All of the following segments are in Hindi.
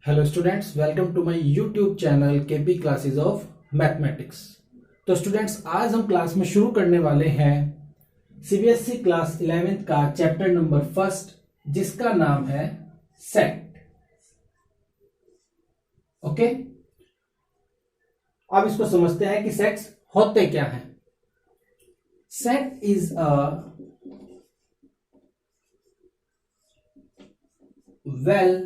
Hello students, welcome to my YouTube channel KP classes of mathematics. तो स्टूडेंट्स, आज हम क्लास में शुरू करने वाले हैं सीबीएसई क्लास 11th का चैप्टर नंबर फर्स्ट, जिसका नाम है सेट। ओके, अब इसको समझते हैं कि सेट्स होते क्या हैं। Set is a well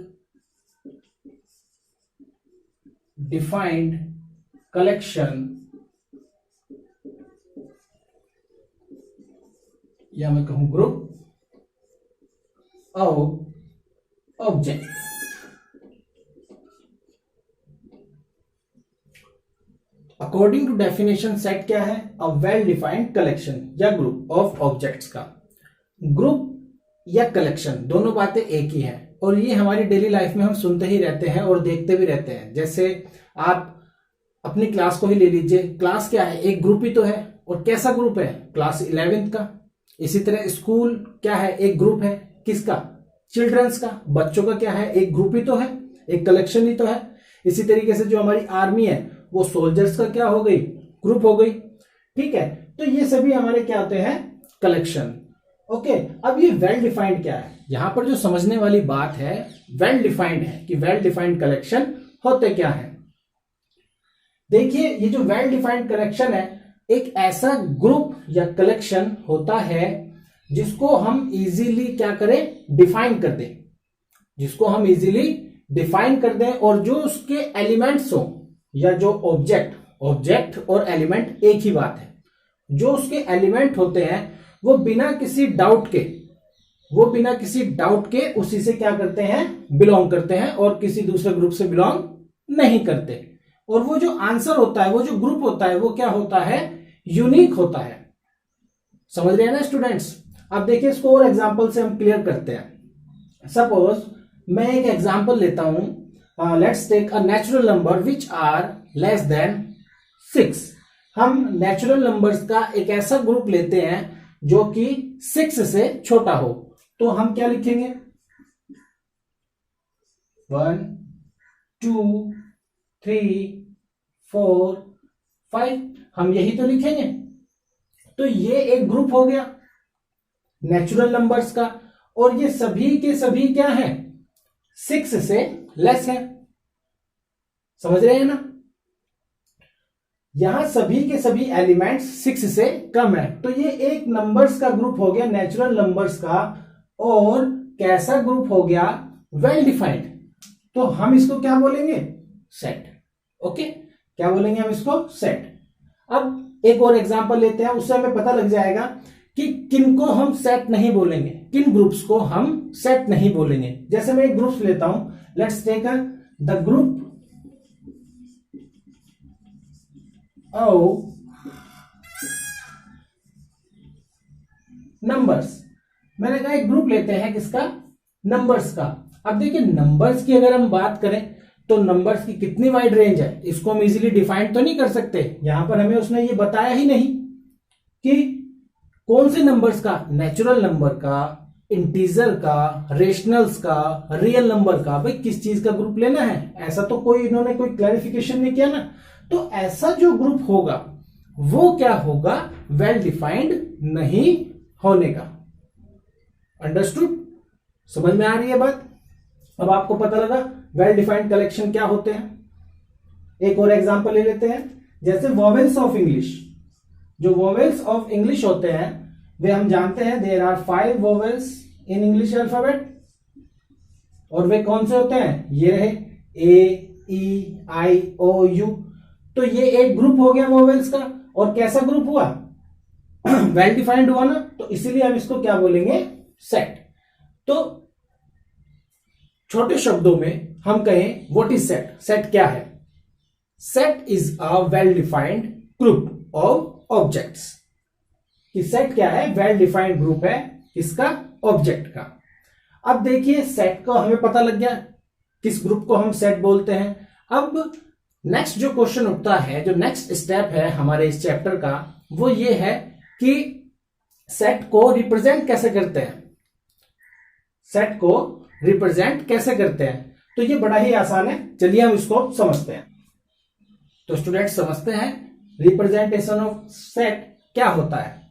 defined collection या मैं कहूं group of object. According to definition, set क्या है? अ वेल डिफाइंड कलेक्शन या ग्रुप ऑफ ऑब्जेक्ट्स का। ग्रुप या कलेक्शन दोनों बातें एक ही है और ये हमारी डेली लाइफ में हम सुनते ही रहते हैं और देखते भी रहते हैं। जैसे आप अपनी क्लास को ही ले लीजिए, क्लास क्या है? एक ग्रुप ही तो है। और कैसा ग्रुप है? क्लास 11th का। इसी तरह स्कूल क्या है? एक ग्रुप है। किसका? चिल्ड्रंस का, बच्चों का क्या है? एक ग्रुप ही तो है, एक कलेक्शन ही तो है। इसी तरीके से जो हमारी आर्मी है वो सोल्जर्स का क्या हो गई? ग्रुप हो गई। ठीक है, तो ये सभी हमारे क्या होते हैं? कलेक्शन। ओके, अब ये वेल डिफाइंड क्या है? यहां पर जो समझने वाली बात है वेल डिफाइंड है कि वेल डिफाइंड कलेक्शन होते क्या है। देखिए, ये जो वेल डिफाइंड कलेक्शन है एक ऐसा ग्रुप या कलेक्शन होता है जिसको हम इजीली क्या करें? डिफाइन कर दें। जिसको हम इजीली डिफाइन कर दें और जो उसके एलिमेंट्स हो या जो ऑब्जेक्ट और एलिमेंट एक ही बात है। जो उसके एलिमेंट होते हैं वो बिना किसी डाउट के उसी से क्या करते हैं? बिलोंग करते हैं और किसी दूसरे ग्रुप से बिलोंग नहीं करते। और वो जो आंसर होता है, वो जो ग्रुप होता है, वो क्या होता है? यूनिक होता है। समझ रहे हैं ना स्टूडेंट्स? अब देखिए, इसको और एग्जांपल से हम क्लियर करते हैं। सपोज मैं एक एग्जांपल लेता हूं। Let's take a natural number which are less than 6। हम नेचुरल नंबर्स का एक ऐसा ग्रुप लेते हैं जो कि 6 से छोटा हो। तो हम क्या लिखेंगे? 1 2 3 4 5, हम यही तो लिखेंगे। तो ये एक ग्रुप हो गया नेचुरल नंबर्स का, और ये सभी के सभी क्या है? 6 से लेस है। समझ रहे हैं ना? यहां सभी के सभी एलिमेंट्स 6 से कम है, तो ये एक नंबर्स का ग्रुप हो गया, नेचुरल नंबर्स का। और कैसा ग्रुप हो गया? Well defined. तो हम इसको क्या बोलेंगे? सेट। ओके, क्या बोलेंगे हम इसको? सेट। अब एक और एग्जांपल लेते हैं, उससे हमें पता लग जाएगा कि किनको हम सेट नहीं बोलेंगे, किन ग्रुप्स को हम सेट नहीं बोलेंगे। जैसे मैं एक ग्रुप लेता हूं, let's take the group numbers. मैंने कहा एक ग्रुप लेते हैं किसका? नंबर्स का। अब देखिए, नंबर्स की अगर हम बात करें तो नंबर्स की कितनी वाइड रेंज है, इसको हम इजीली डिफाइन तो नहीं कर सकते। यहां पर हमें उसने ये बताया ही नहीं कि कौन से नंबर्स का, नेचुरल नंबर का, इंटीजर का, रेशनल्स का, रियल नंबर का। भाई किस चीज का ग्रुप लेना है, ऐसा तो इन्होंने कोई क्लैरिफिकेशन नहीं किया ना। तो ऐसा जो ग्रुप होगा वो क्या होगा? वेल डिफाइंड नहीं होने का। अंडरस्टूड? समझ में आ रही है बात? अब आपको पता लगा वेल डिफाइंड कलेक्शन क्या होते हैं। एक और एग्जांपल ले लेते हैं, जैसे वोवेल्स ऑफ इंग्लिश। जो वोवेल्स ऑफ इंग्लिश होते हैं वे हम जानते हैं there are 5 vowels in English alphabet. और वे कौन से होते हैं? ये रहे ए, ई, आई, ओ, यू। तो ये एक ग्रुप हो गया वोवेल्स का। और कैसा ग्रुप हुआ? वेल डिफाइंड हुआ ना। तो इसीलिए हम इसको क्या बोलेंगे? सेट। तो छोटे शब्दों में हम कहें व्हाट इज सेट? सेट क्या है? Set is a well defined group of objects. कि सेट क्या है? वेल डिफाइंड ग्रुप है इसका, ऑब्जेक्ट का। अब देखिए, सेट को हमें पता लग गया किस ग्रुप को हम सेट बोलते हैं। अब नेक्स्ट जो क्वेश्चन उठता है, जो नेक्स्ट स्टेप है हमारे इस चैप्टर का, वो ये है कि सेट को रिप्रेजेंट कैसे करते हैं। सेट को रिप्रेजेंट कैसे करते हैं? तो ये बड़ा ही आसान है, चलिए हम इसको समझते हैं। तो स्टूडेंट समझते हैं रिप्रेजेंटेशन ऑफ सेट क्या होता है।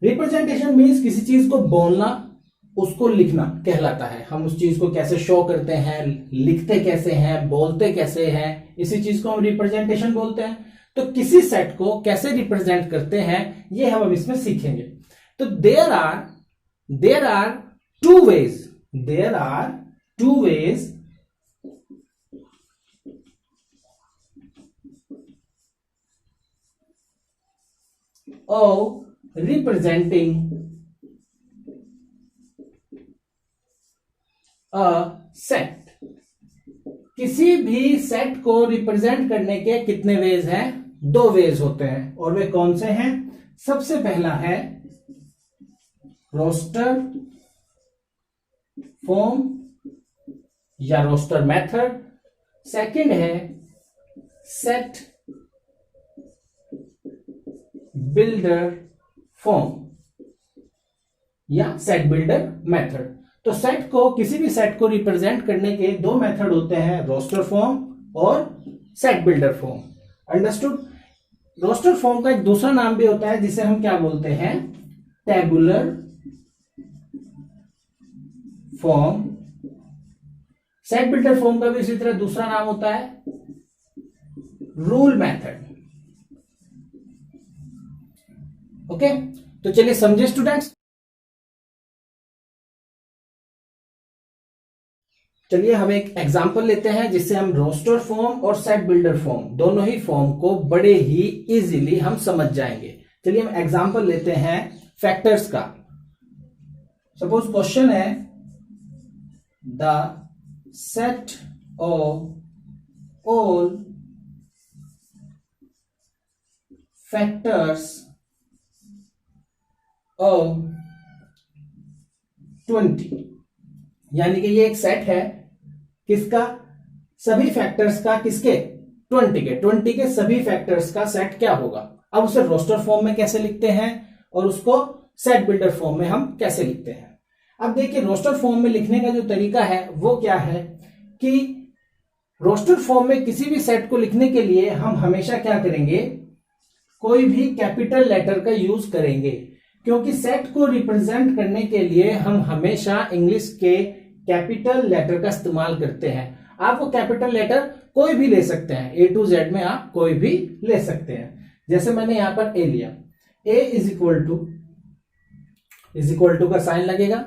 रिप्रेजेंटेशन मीन्स किसी चीज को बोलना, उसको लिखना कहलाता है। हम उस चीज को कैसे शो करते हैं, लिखते कैसे हैं, बोलते कैसे हैं, इसी चीज को हम रिप्रेजेंटेशन बोलते हैं। तो किसी सेट को कैसे रिप्रेजेंट करते हैं ये हम अब इसमें सीखेंगे। तो there are two ways of representing a set। किसी भी सेट को रिप्रेजेंट करने के कितने वेज हैं? 2 वेज होते हैं, और वे कौन से हैं? सबसे पहला है रोस्टर फॉर्म या रोस्टर मेथड, सेकंड है सेट बिल्डर फॉर्म या सेट बिल्डर मेथड। तो सेट को, किसी भी सेट को रिप्रेजेंट करने के 2 मेथड होते हैं, रोस्टर फॉर्म और set builder form. Understood? Roster form का एक दूसरा नाम भी होता है जिसे हम क्या बोलते हैं? Tabular form. Set builder form का भी इसी तरह दूसरा नाम होता है रूल मेथड। ओके, तो चलिए समझे स्टूडेंट्स। चलिए हम एक एग्जांपल लेते हैं जिससे हम रोस्टर फॉर्म और सेट बिल्डर फॉर्म दोनों ही फॉर्म को बड़े ही इजीली हम समझ जाएंगे। चलिए हम एग्जांपल लेते हैं फैक्टर्स का। सपोज क्वेश्चन है the set of all factors of 20, यानी कि ये एक सेट है किसका? सभी फैक्टर्स का। किसके? 20 के सभी फैक्टर्स का सेट क्या होगा? अब उसे रोस्टर फॉर्म में कैसे लिखते हैं और उसको सेट बिल्डर फॉर्म में हम कैसे लिखते हैं? अब देखिए रोस्टर फॉर्म में लिखने का जो तरीका है वो क्या है कि रोस्टर फॉर्म में किसी भी सेट को लिखने के लिए हम हमेशा क्या करेंगे? कोई भी कैपिटल लेटर का यूज करेंगे, क्योंकि सेट को रिप्रेजेंट करने के लिए हम हमेशा इंग्लिश के कैपिटल लेटर का इस्तेमाल करते हैं। आप वो कैपिटल लेटर कोई भी ले सकते हैं, A to Z में आप कोई भी ले सकते हैं। जैसे मैंने यहां पर A लिया, A इज इक्वल टू का साइन लगेगा,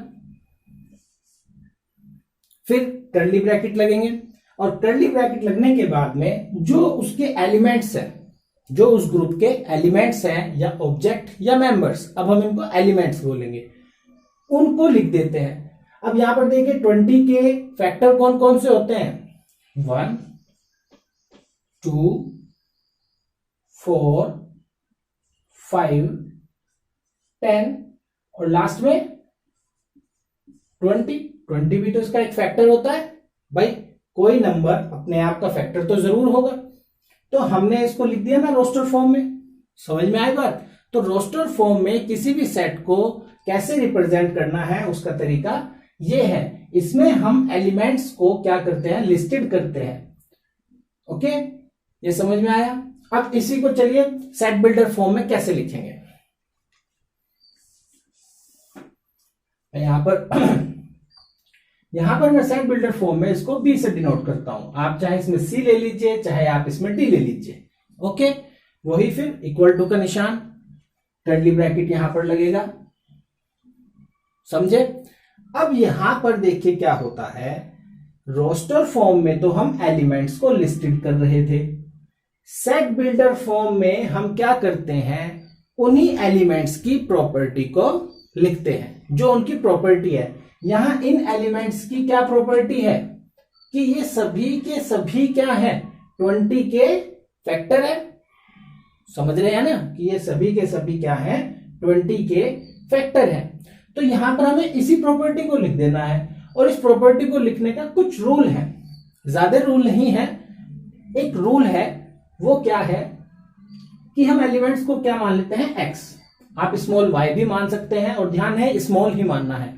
फिर कर्ली ब्रैकेट लगेंगे, और कर्ली ब्रैकेट लगने के बाद में जो उसके एलिमेंट्स हैं, जो उस ग्रुप के एलिमेंट्स हैं या ऑब्जेक्ट या मेंबर्स, अब हम इनको एलिमेंट्स बोलेंगे, उनको लिख देते हैं। अब यहां पर देखिए 20 के फैक्टर कौन कौन से होते हैं? 1, 2, 4, 5, 10 और लास्ट में 20 भी तो इसका एक फैक्टर होता है। भाई कोई नंबर अपने आप का फैक्टर तो जरूर होगा, तो हमने इसको लिख दिया ना रोस्टर फॉर्म में। समझ में आई बात? तो रोस्टर फॉर्म में किसी भी सेट को कैसे रिप्रेजेंट करना है उसका तरीका ये है। इसमें हम एलिमेंट्स को क्या करते हैं? लिस्टेड करते हैं। ओके, ये समझ में आया? अब इसी को चलिए सेट बिल्डर फॉर्म में कैसे लिखेंगे। यहां पर मैं सेट बिल्डर फॉर्म में इसको B से डिनोट करता हूं। आप चाहे इसमें C ले लीजिए, चाहे आप इसमें D ले लीजिए। ओके, वही फिर इक्वल टू का निशान, कर्ली ब्रैकेट यहां पर लगेगा। समझे? अब यहां पर देखिए क्या होता है, रोस्टर फॉर्म में तो हम एलिमेंट्स को लिस्टेड कर रहे थे, सेट बिल्डर फॉर्म में हम क्या करते हैं? उन्हीं एलिमेंट्स की प्रॉपर्टी को लिखते हैं, जो उनकी प्रॉपर्टी है। यहां इन एलिमेंट्स की क्या प्रॉपर्टी है कि ये सभी के सभी क्या है? 20 के फैक्टर है। समझ रहे हैं ना कि ये सभी के सभी क्या है? 20 के फैक्टर है। तो यहां पर हमें इसी प्रॉपर्टी को लिख देना है, और इस प्रॉपर्टी को लिखने का कुछ रूल है, ज्यादा रूल नहीं है। एक रूल है, वो क्या है कि हम एलिमेंट्स को क्या मान लेते हैं? x। आप स्मॉल y भी मान सकते हैं, और ध्यान है स्मॉल ही मानना है।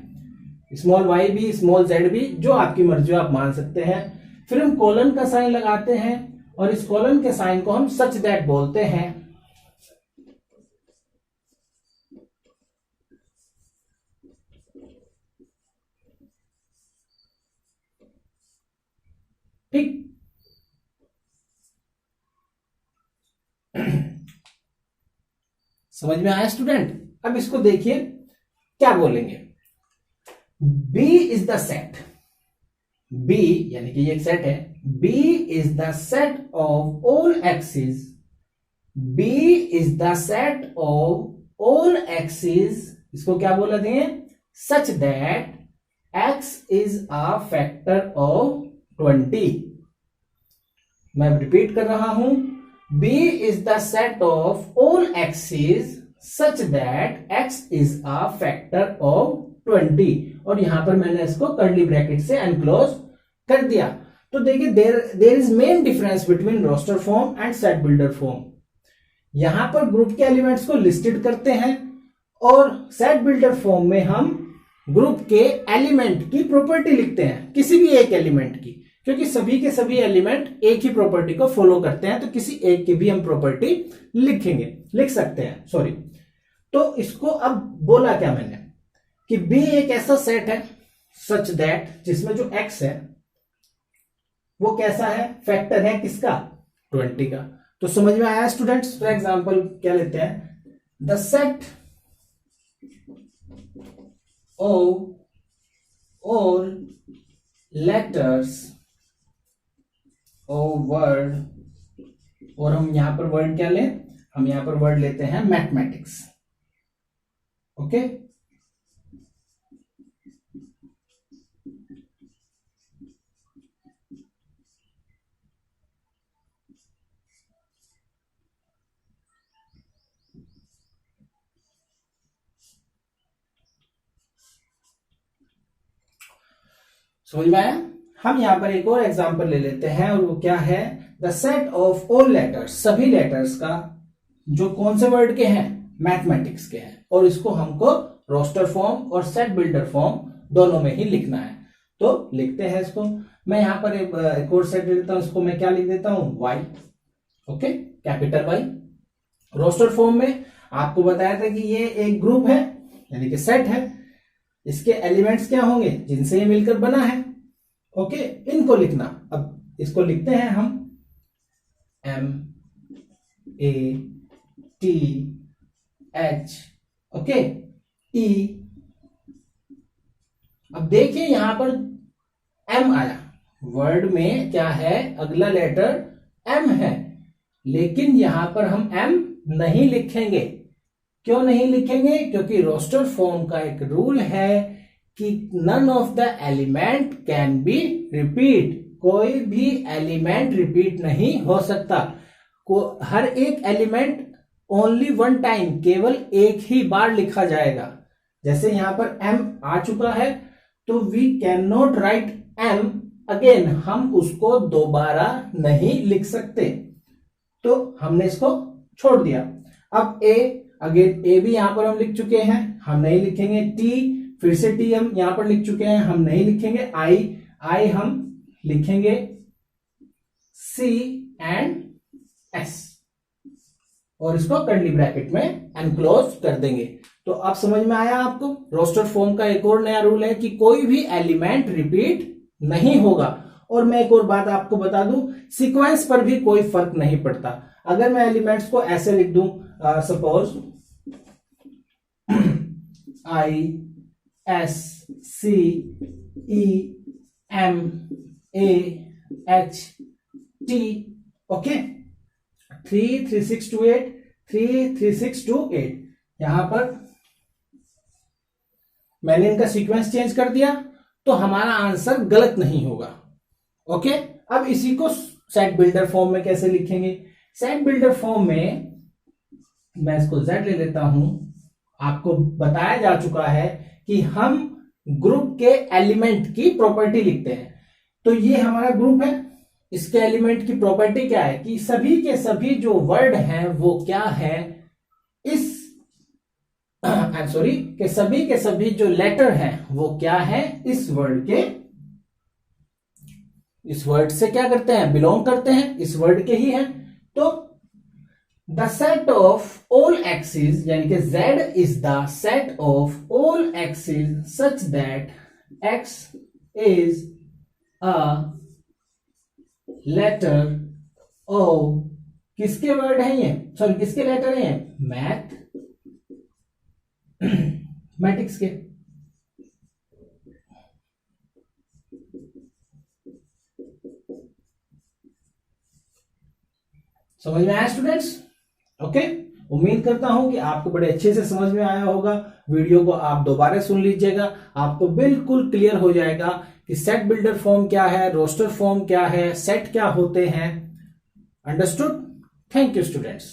स्मॉल y भी, स्मॉल z भी, जो आपकी मर्जी हो आप मान सकते हैं। फिर हम कोलन का साइन लगाते हैं और इस कोलन के साइन को हम सच दैट बोलते हैं। ठीक, समझ में आया स्टूडेंट? अब इसको देखिए क्या बोलेंगे। B is the set, B यानी कि ये एक सेट है, B is the set of all axis, B is the set of all axis, इसको क्या बोला देंगे, सच that X is a factor of 20। मैं रिपीट कर रहा हूं, B is the set of all x's such that x is a factor of 20, और यहां पर मैंने इसको कर्ली ब्रैकेट से एनक्लोज कर दिया। तो देखिए there is main difference between roster form and set builder form. यहां पर ग्रुप के एलिमेंट्स को लिस्टेड करते हैं और सेट बिल्डर फॉर्म में हम ग्रुप के एलिमेंट की प्रॉपर्टी लिखते हैं, किसी भी एक एलिमेंट की, क्योंकि सभी के सभी एलिमेंट एक ही प्रॉपर्टी को फॉलो करते हैं, तो किसी एक की भी हम प्रॉपर्टी लिख सकते हैं, सॉरी। तो इसको अब बोला क्या मैंने कि B एक ऐसा सेट है सच दैट जिसमें जो X है वो कैसा है, फैक्टर है किसका, 20 का। तो समझ में आया स्टूडेंट्स? फॉर एग्जांपल क्या लेते हैं, the set of all letters और वर्ड, और हम यहां पर वर्ड क्या लें, हम यहां पर वर्ड लेते हैं मैथमेटिक्स। ओके, समझ में आया? हम यहां पर एक और एग्जांपल ले लेते हैं और वो क्या है, the set of all letters, सभी लेटर्स का जो कौन से वर्ड के हैं, मैथमेटिक्स के हैं, और इसको हमको रोस्टर फॉर्म और सेट बिल्डर फॉर्म दोनों में ही लिखना है। तो लिखते हैं इसको, मैं यहां पर एक और सेट लेता हूं, इसको मैं क्या लिख देता हूं, y, okay, capital Y। Roster form में आपको बताया था कि ये एक ग्रुप है यानी कि सेट है, इसके एलिमेंट्स क्या होंगे, जिनसे ये मिलकर बना है, ओके, इनको लिखना। अब इसको लिखते हैं हम MATH, ओके, E। अब देखिए यहां पर M आया, वर्ड में क्या है, अगला लेटर M है, लेकिन यहां पर हम M नहीं लिखेंगे। क्यों नहीं लिखेंगे? क्योंकि रोस्टर फॉर्म का एक रूल है कि none of the element can be repeat, कोई भी एलिमेंट रिपीट नहीं हो सकता। हर एक एलिमेंट ओनली वन टाइम, केवल एक ही बार लिखा जाएगा। जैसे यहां पर M आ चुका है तो we can not write M again, हम उसको दोबारा नहीं लिख सकते, तो हमने इसको छोड़ दिया। अब A, अगेन A भी यहां पर हम लिख चुके हैं, हम नहीं लिखेंगे। T, फिर से T हम यहां पर लिख चुके हैं, हम नहीं लिखेंगे। I हम लिखेंगे C एंड S, और इसको कर्ली ब्रैकेट में एनक्लोज कर देंगे। तो अब समझ में आया आपको? रोस्टर फॉर्म का एक और नया रूल है कि कोई भी एलिमेंट रिपीट नहीं होगा। और मैं एक और बात आपको बता दूं, सीक्वेंस पर भी कोई फर्क नहीं पड़ता। अगर मैं एलिमेंट्स को ऐसे लिख दूं, suppose I S C E M A H T, okay, 3 3 6 2 8 3 3 6 2 8, यहां पर मैंने इनका सीक्वेंस चेंज कर दिया तो हमारा आंसर गलत नहीं होगा। ओके, अब इसी को सेट बिल्डर फॉर्म में कैसे लिखेंगे? सेट बिल्डर फॉर्म में मैं इसको Z ले लेता हूं। आपको बताया जा चुका है कि हम ग्रुप के एलिमेंट की प्रॉपर्टी लिखते हैं। तो ये हमारा ग्रुप है, इसके एलिमेंट की प्रॉपर्टी क्या है कि सभी के सभी जो वर्ड हैं वो क्या है, इस आई एम सॉरी कि सभी के सभी जो लेटर हैं वो क्या है, इस वर्ड से क्या करते हैं, बिलोंग करते हैं, इस वर्ड के ही हैं। तो the set of all x's यानी कि Z is the set of all x's such that X is a letter of, किसके वर्ड है ये, सॉरी किसके लेटर है, मैथमेटिक्स के। समझ में आया स्टूडेंट्स? ओके, उम्मीद करता हूं कि आपको बड़े अच्छे से समझ में आया होगा। वीडियो को आप दोबारा सुन लीजिएगा, आपको बिल्कुल क्लियर हो जाएगा कि सेट बिल्डर फॉर्म क्या है, रोस्टर फॉर्म क्या है, सेट क्या होते हैं। अंडरस्टूड? Thank you students.